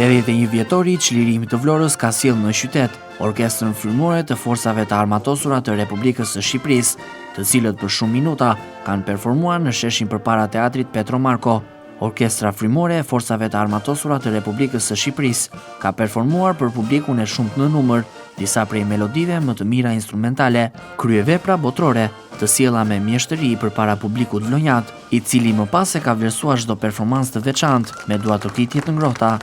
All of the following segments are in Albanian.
81 vjetori i çlirimit të Vlorës ka sjellë në qytet orkestrën frymore të forcave të armatosura të Republikës së Shqipërisë, të cilët për shumë minuta kanë performuar në sheshin përpara teatrit Petro Marko. Orkestra frymore e forcave të armatosura të Republikës së Shqipërisë ka performuar për publikun e shumtë në numër disa prej melodive më të mira instrumentale, kryevepra botrore, të sjella me mjeshtëri përpara publikut vlonjat, i cili më pas e ka vlerësuar çdo performancë të veçantë me duatërtitje të ngrohta.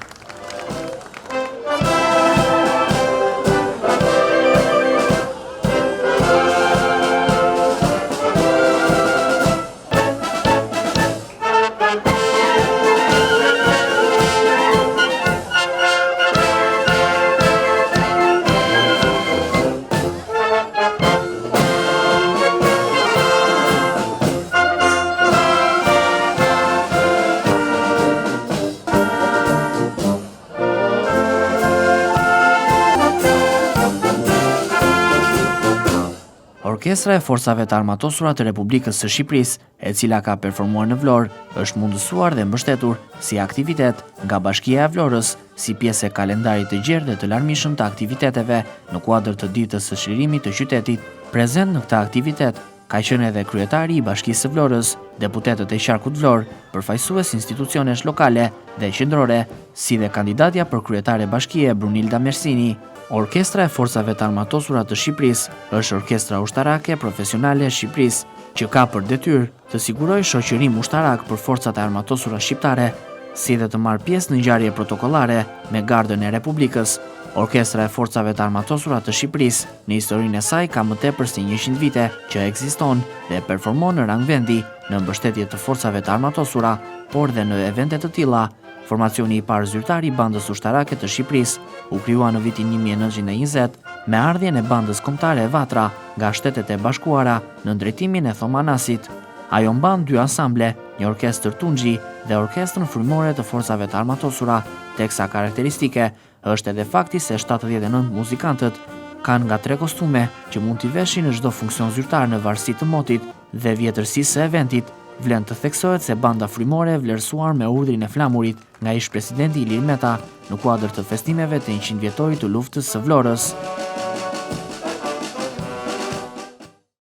Orkestra e forcave të armatosura të Republikës së Shqipërisë, e cila ka performuar në Vlorë, është mundësuar dhe mbështetur si aktivitet nga Bashkia e Vlorës, si pjesë e kalendarit të gjerë dhe të larmishëm të aktiviteteve në kuadër të ditës së çlirimit të qytetit. Prezent në këtë aktivitet ka qenë edhe kryetari i Bashkisë së Vlorës, deputetët e qarkut Vlorë, përfaqësues institucionesh lokale dhe qendrore, si dhe kandidatja për kryetare bashkie Brunilda Mersini. Orkestra e forcave të armatosura të Shqipërisë është orkestra ushtarake profesionale e Shqipërisë, që ka për detyrë të sigurojë shoqërim ushtarak për forcat e armatosura shqiptare, si dhe të marrë pjesë në ngjarje protokollare me Gardën e Republikës. Orkestra e forcave të armatosura të Shqipërisë në historinë e saj ka më tepër se 100 vite që ekziston dhe performon në rang vendi në mbështetje të forcave të armatosura, por dhe në evente të tilla. Formacioni i parë zyrtar i bandës ushtarake të Shqipërisë u krijua në vitin 1920 me ardhjen e bandës kombëtare e Vatra nga Shtetet e Bashkuara në drejtimin e Thomanasit. Ajo mban dy ansamble, një orkestër tungji dhe orkestrën frymore të forcave të armatosura, teksa karakteristike është edhe fakti se 79 muzikantët kanë nga 3 kostume që mund t'i veshin në çdo funksion zyrtar në varësi të motit dhe vjetërsisë së eventit. Vlen të theksohet se banda frymore vlerësuar me urdhrin e flamurit nga ish presidenti Ilir Meta në kuadër të festimeve të 100 vjetorit të luftës së Vlorës.